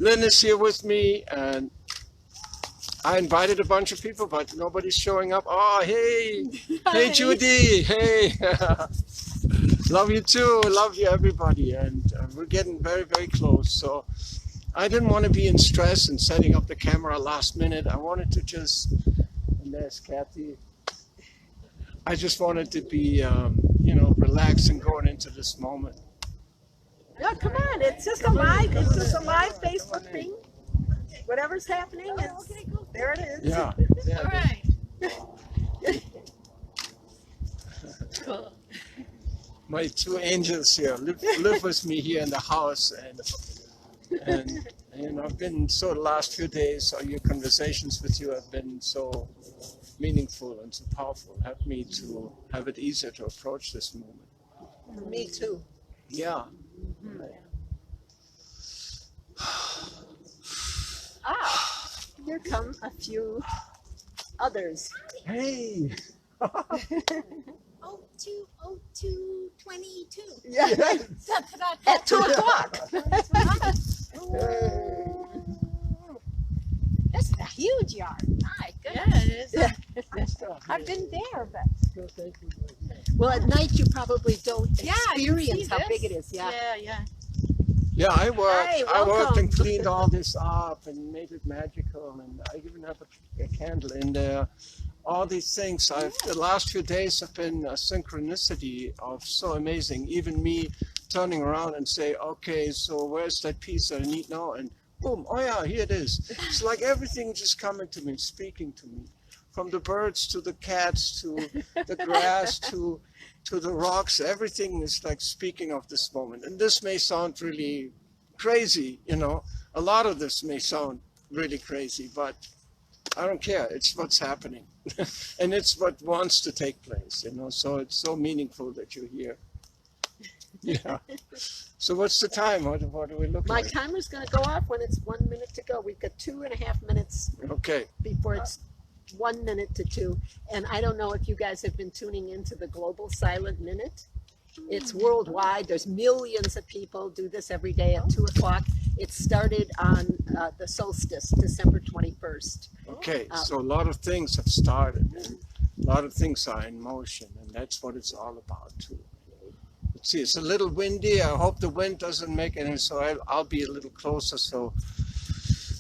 Lynn is here with me, and I invited a bunch of people, but nobody's showing up. Oh, hey. Hey, Judy. Hey. Love you too. Love you, everybody. And we're getting very, very close. So I didn't want to be in stress and setting up the camera last minute. I wanted to just, and there's Kathy. I just wanted to be, relaxed and going into this moment. No, come on. It's just a live Facebook thing. Whatever's happening, there it is. Yeah. All right. Cool. My two angels here live with me here in the house, and I've been the last few days. Your conversations with you have been so meaningful and so powerful. Helped me to have it easier to approach this moment. Me too. Yeah. Here come a few others. Hey. 02:22. Yeah. At 2 o'clock. This is a huge yard. My goodness. Yeah, it is. Yeah. I've been there, but well, at night you probably don't experience how big it is. Yeah. Yeah, I worked. Hi, I worked welcome. and cleaned all this up and made it magical. And I even have a candle in there. All these things. The last few days have been a synchronicity of so amazing. Even me turning around and say, okay, so where's that piece that I need now? And boom, oh yeah, here it is. It's like everything just coming to me, speaking to me. From the birds to the cats to the grass to the rocks, everything is like speaking of this moment. And this may sound really crazy, a lot of this may sound really crazy, but I don't care. It's what's happening. And it's what wants to take place, so it's so meaningful that you're here. Yeah. So what's the time? What do we look My like? timer's going to go off when it's 1 minute to go. We've got 2.5 minutes Okay. before it's 1 minute to 2. And I don't know if you guys have been tuning into the Global Silent Minute. It's worldwide. There's millions of people do this every day at 2 o'clock. It started on the solstice, December 21st. Okay. So a lot of things have started, and a lot of things are in motion, and that's what it's all about too. Let's see. It's a little windy. I hope the wind doesn't make any. So I'll be a little closer. So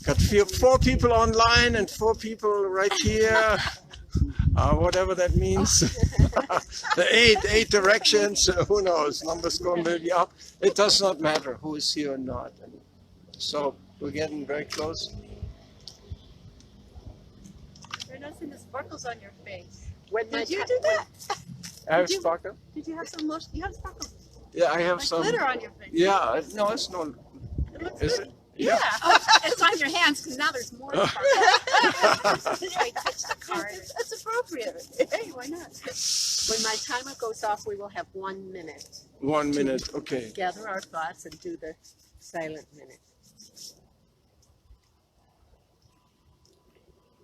got 4 people online and 4 people right here. Whatever that means. The eight directions, who knows, numbers going maybe up. It does not matter who is here or not. And so we're getting very close. You're noticing the sparkles on your face. Did you do that? I have sparkle? Did you have some lotion? You have sparkles. Yeah, I have Like some. glitter on your face. Yeah, no, it's not. It looks Is good. it? Yeah. Oh, it's on your hands because now there's more sparkles. I touched the card. It's appropriate. Hey, why not? When my timer goes off, we will have 1 minute. 1 minute, okay. Gather our thoughts and do the silent minute.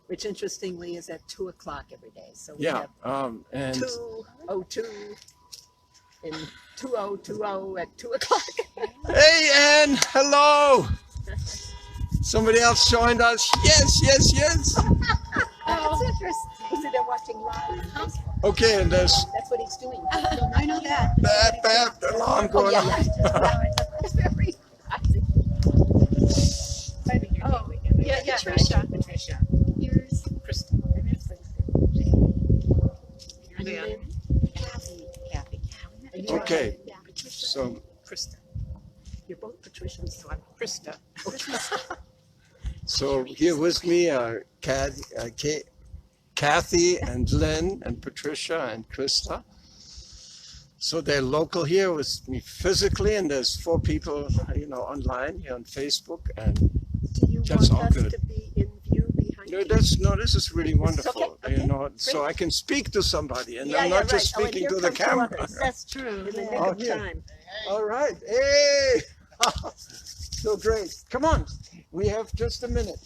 Which interestingly is at 2 o'clock every day. So we Yeah, have and 2:02 and 2020 at 2 o'clock. hey, Anne, hello. Somebody else joined us. Yes. That's interesting. So they're watching live. Okay, and there's That's what he's doing. I know that. that alarm going on. That's very Oh, yeah, Patricia. Here's Krista. And then Kathy. Are you Okay, Yeah, Patricia. so Krista. You're both Patricians, so I'm Krista. So here with me are Kathy and Lynn and Patricia and Krista. So they're local here with me physically, and there's 4 people, online here on Facebook. And Do you That's all want us good. to be in view behind you? this is really wonderful. okay, So I can speak to somebody, and Yeah, I'm yeah, not just right. Oh, and speaking here to the come two camera. others. That's true. In the nick Oh, of yeah. time. All right, hey, so great. Come on, we have just a minute.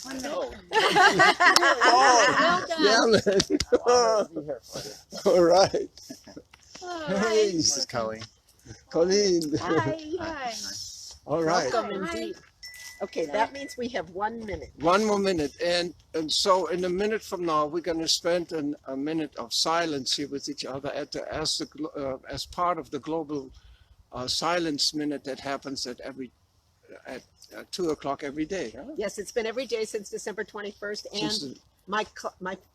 1 minute. Oh, Well done. yeah, Lynn. All right. Hey, This is Colleen. Colleen. Hi. Hi. All right. Welcome indeed. Okay, that means we have 1 minute. 1 more minute. And so in a minute from now, we're going to spend a minute of silence here with each other as part of the global silence minute that happens at 2 o'clock every day. Huh? Yes, it's been every day since December 21st, and my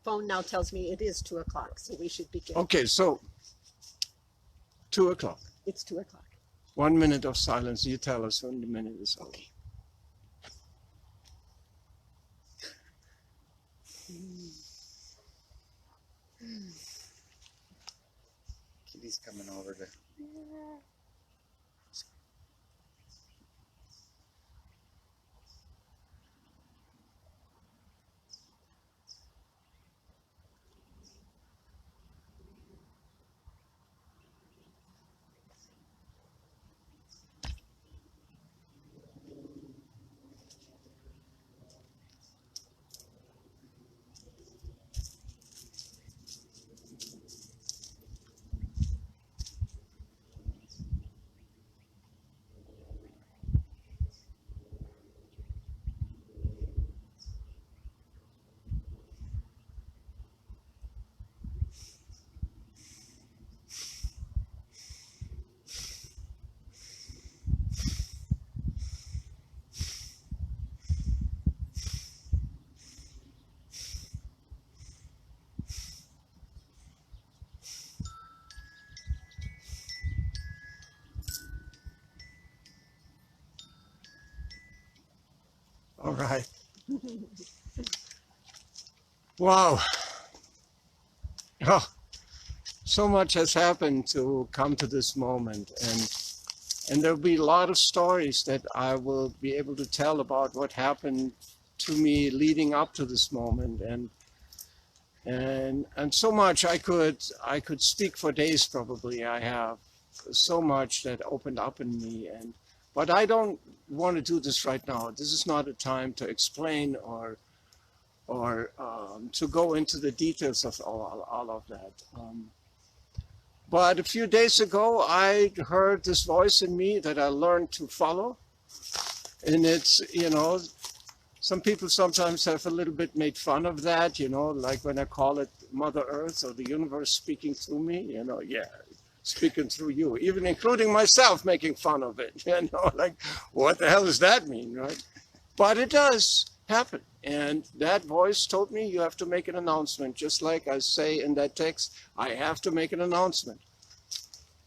phone now tells me it is 2 o'clock, so we should begin. Okay, so 2 o'clock. It's 2 o'clock. 1 minute of silence. You tell us when the minute is over. Okay. Kitty's coming over to. All right. Wow. Oh, so much has happened to come to this moment, and there'll be a lot of stories that I will be able to tell about what happened to me leading up to this moment, and so much I could speak for days probably. I have so much that opened up in me, but I don't want to do this right now. This is not a time to explain or to go into the details of all of that. But a few days ago, I heard this voice in me that I learned to follow. And it's, some people sometimes have a little bit made fun of that, like when I call it Mother Earth or the universe speaking through me, yeah, speaking through you, even including myself making fun of it, like, what the hell does that mean, right? But it does happen. And that voice told me you have to make an announcement, just like I say in that text, I have to make an announcement.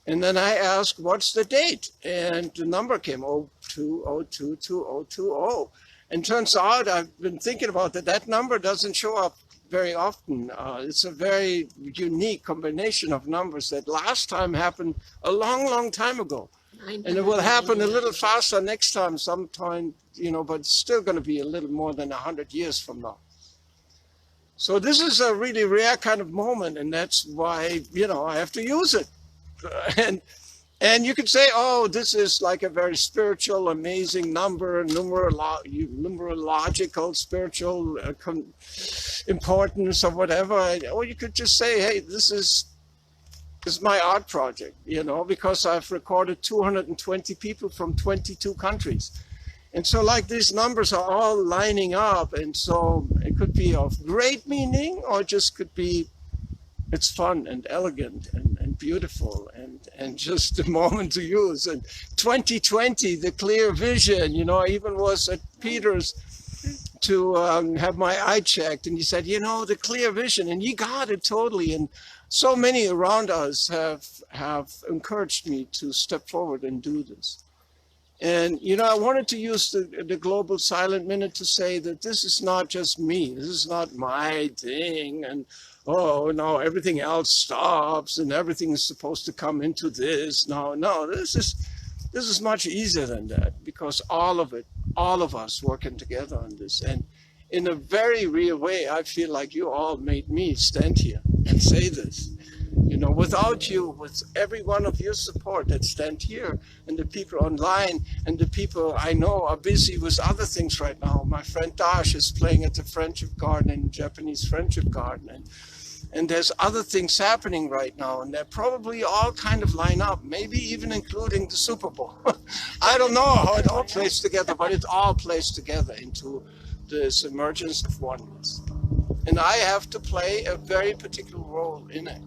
And then I asked, what's the date? And the number came, 02022020. And turns out, I've been thinking about that number doesn't show up very often. It's a very unique combination of numbers that last time happened a long, long time ago. And it will happen a little faster next time sometime, but it's still going to be a little more than 100 years from now. So this is a really rare kind of moment, and that's why, I have to use it. And you could say, oh, this is like a very spiritual, amazing number, numerological, spiritual importance or whatever. Or you could just say, hey, this is my art project, because I've recorded 220 people from 22 countries. And so like these numbers are all lining up. And so it could be of great meaning, or just could be, it's fun and elegant and beautiful and just a moment to use. And 2020, the clear vision, I even was at Peter's to have my eye checked, and he said, the clear vision, and he got it totally. And so many around us have encouraged me to step forward and do this. And, I wanted to use the Global Silent Minute to say that this is not just me. This is not my thing. And, oh, no, everything else stops and everything is supposed to come into this. No, this is much easier than that, because all of us working together on this. And in a very real way, I feel like you all made me stand here and say this. Without you, with every one of your support that stand here, and the people online, and the people I know are busy with other things right now. My friend Dash is playing at the Friendship Garden, Japanese Friendship Garden, And there's other things happening right now, and they're probably all kind of line up, maybe even including the Super Bowl. I don't know how it all plays together, but it all plays together into this emergence of oneness. And I have to play a very particular role in it.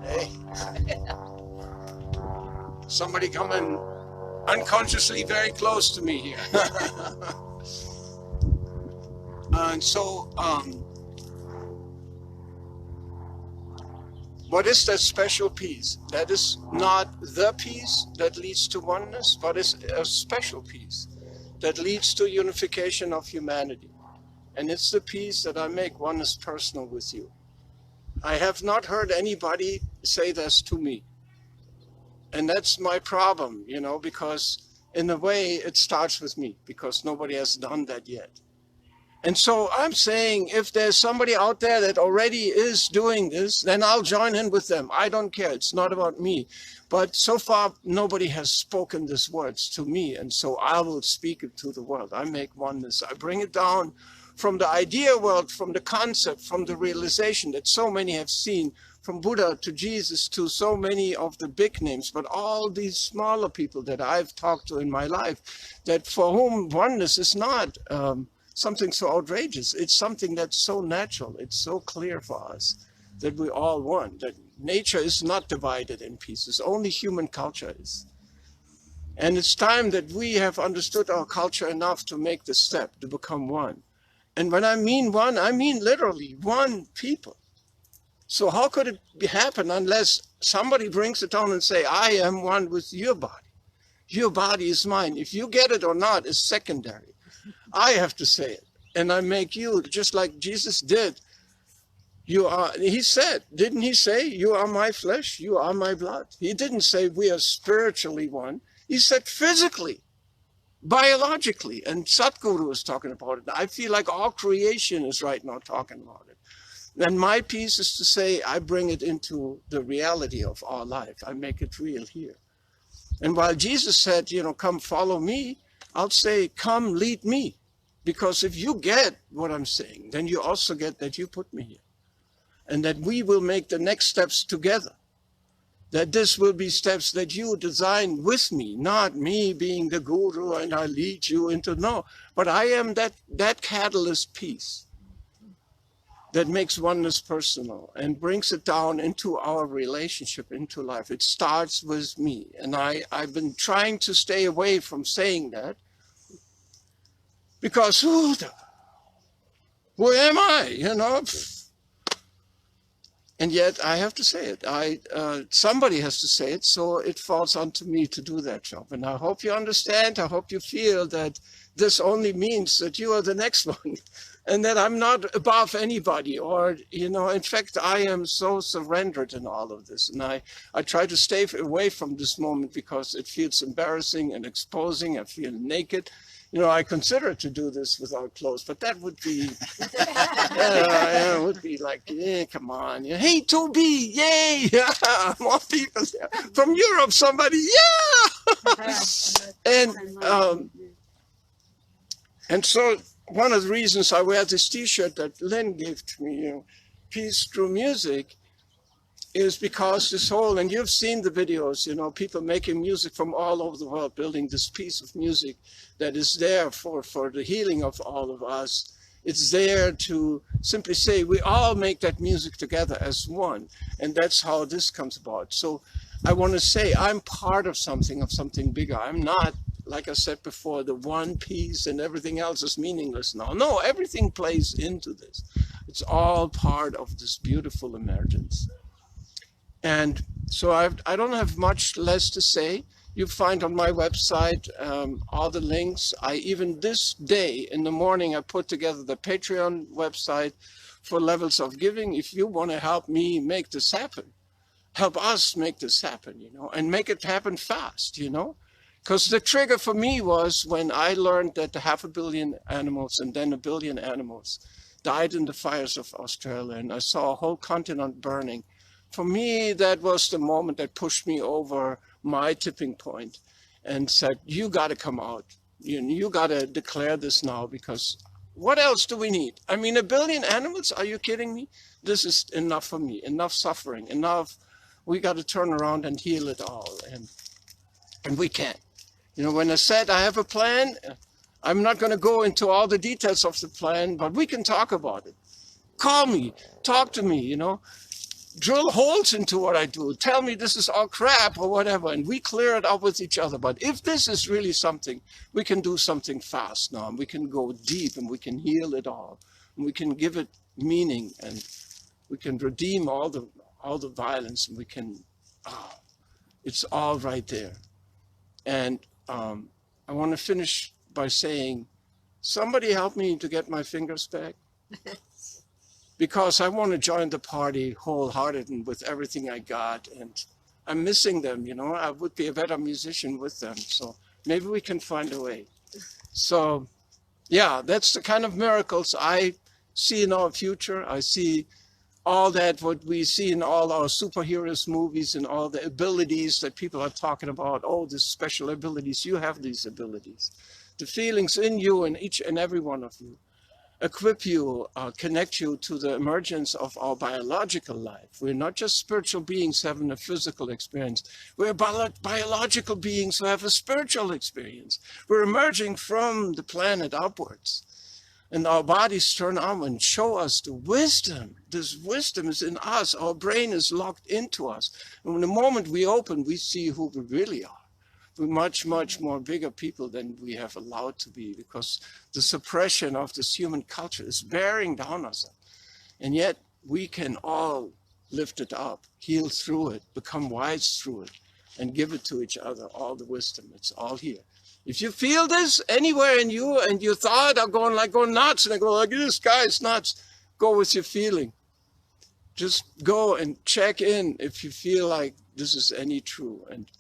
Hey. Somebody coming unconsciously very close to me here. And so, what is that special peace? That is not the peace that leads to oneness, but is a special peace that leads to unification of humanity. And it's the peace that I make oneness personal with you. I have not heard anybody say this to me. And that's my problem, you know, because in a way it starts with me, because nobody has done that yet. And so I'm saying, if there's somebody out there that already is doing this, then I'll join in with them. I don't care. It's not about me. But so far, nobody has spoken these words to me. And so I will speak it to the world. I make oneness. I bring it down from the idea world, from the concept, from the realization that so many have seen, from Buddha to Jesus to so many of the big names, but all these smaller people that I've talked to in my life, that for whom oneness is not something so outrageous. It's something that's so natural. It's so clear for us that we all one, that nature is not divided in pieces. Only human culture is. And it's time that we have understood our culture enough to make the step to become one. And when I mean one, I mean literally one people. So how could it happen unless somebody brings it down and say, I am one with your body. Your body is mine. If you get it or not is secondary. I have to say it, and I make you, just like Jesus did. You are, he said, didn't he say, you are my flesh, you are my blood? He didn't say we are spiritually one. He said physically, biologically, and Sadhguru was talking about it. I feel like all creation is right now talking about it. And my piece is to say, I bring it into the reality of our life. I make it real here. And while Jesus said, you know, come follow me, I'll say, come lead me. Because if you get what I'm saying, then you also get that you put me here. And that we will make the next steps together. That this will be steps that you design with me, not me being the guru and I lead you into, no. But I am that catalyst piece that makes oneness personal and brings it down into our relationship, into life. It starts with me. And I've been trying to stay away from saying that. Because who am I, you know? And yet I have to say it. Somebody has to say it, so it falls onto me to do that job. And I hope you understand. I hope you feel that this only means that you are the next one, and that I'm not above anybody. Or, you know, in fact, I am so surrendered in all of this. And I try to stay away from this moment because it feels embarrassing and exposing. I feel naked. You know, I consider to do this without clothes, but that would be, it would be like, yeah, come on. Yeah. Hey, 2B, yay! Yeah, more people there. From Europe, somebody, yeah! And so one of the reasons I wear this T-shirt that Lynn gave to me, you know, Peace Through Music, is because this whole, and you've seen the videos, you know, people making music from all over the world, building this piece of music that is there for the healing of all of us. It's there to simply say, we all make that music together as one. And that's how this comes about. So I want to say, I'm part of something bigger. I'm not, like I said before, the one piece and everything else is meaningless now. No, everything plays into this. It's all part of this beautiful emergence. And so I don't have much less to say. You find on my website all the links. Even this day in the morning, I put together the Patreon website for levels of giving. If you want to help me make this happen, help us make this happen, you know, and make it happen fast, you know. Because the trigger for me was when I learned that 500 million animals and then 1 billion animals died in the fires of Australia, and I saw a whole continent burning. For me, that was the moment that pushed me over my tipping point and said, you got to come out. You got to declare this now, because What else do we need? I mean, 1 billion animals? Are you kidding me? This is enough for me. Enough suffering. Enough. We got to turn around and heal it all. And we can. You know, when I said I have a plan, I'm not going to go into all the details of the plan, but we can talk about it. Call me. Talk to me, you know. Drill holes into what I do. Tell me this is all crap or whatever, and we clear it up with each other. But if this is really something, we can do something fast now. And we can go deep, and we can heal it all. And we can give it meaning, and we can redeem all the violence, and we can, it's all right there. And I want to finish by saying, somebody help me to get my fingers back. Because I want to join the party wholehearted and with everything I got, and I'm missing them, you know. I would be a better musician with them, so maybe we can find a way. So, yeah, that's the kind of miracles I see in our future. I see all that, what we see in all our superheroes movies and all the abilities that people are talking about. Oh, these special abilities, you have these abilities. The feelings in you and each and every one of you equip you, connect you to the emergence of our biological life. We're not just spiritual beings having a physical experience. We're biological beings who have a spiritual experience. We're emerging from the planet upwards. And our bodies turn on and show us the wisdom. This wisdom is in us. Our brain is locked into us. And the moment we open, we see who we really are. We're much, much more bigger people than we have allowed to be, because the suppression of this human culture is bearing down us. And yet we can all lift it up, heal through it, become wise through it, and give it to each other, all the wisdom. It's all here. If you feel this anywhere in you and your thought are going nuts, and I go like, this guy is nuts, go with your feeling. Just go and check in if you feel like this is any true. And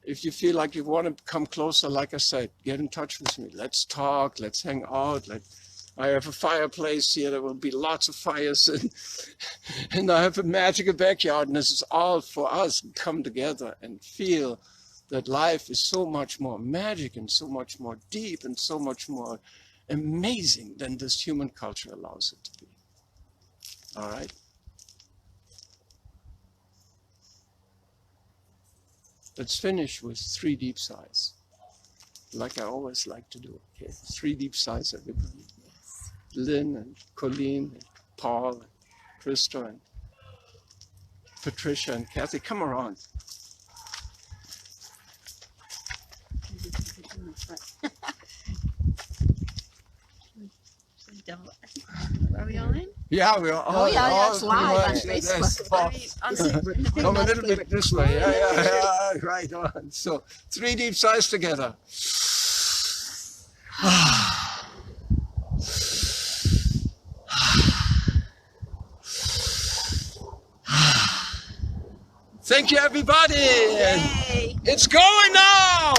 if you feel like you want to come closer, like I said, get in touch with me. Let's talk, let's hang out. I have a fireplace here. There will be lots of fires. And I have a magical backyard. And this is all for us to come together and feel that life is so much more magic and so much more deep and so much more amazing than this human culture allows it to be. All right? Let's finish with 3 deep sighs, like I always like to do. Okay, 3 deep sighs, everybody. Yes. Lynn and Colleen and Paul and Krista and Patricia and Kathy, come around. Are we all in? Yeah, we're all. Oh yeah, it's live on yes, Facebook. Come a little bit this way. Yeah, right on. So 3 deep sighs together. Thank you, everybody. Yay. It's going now.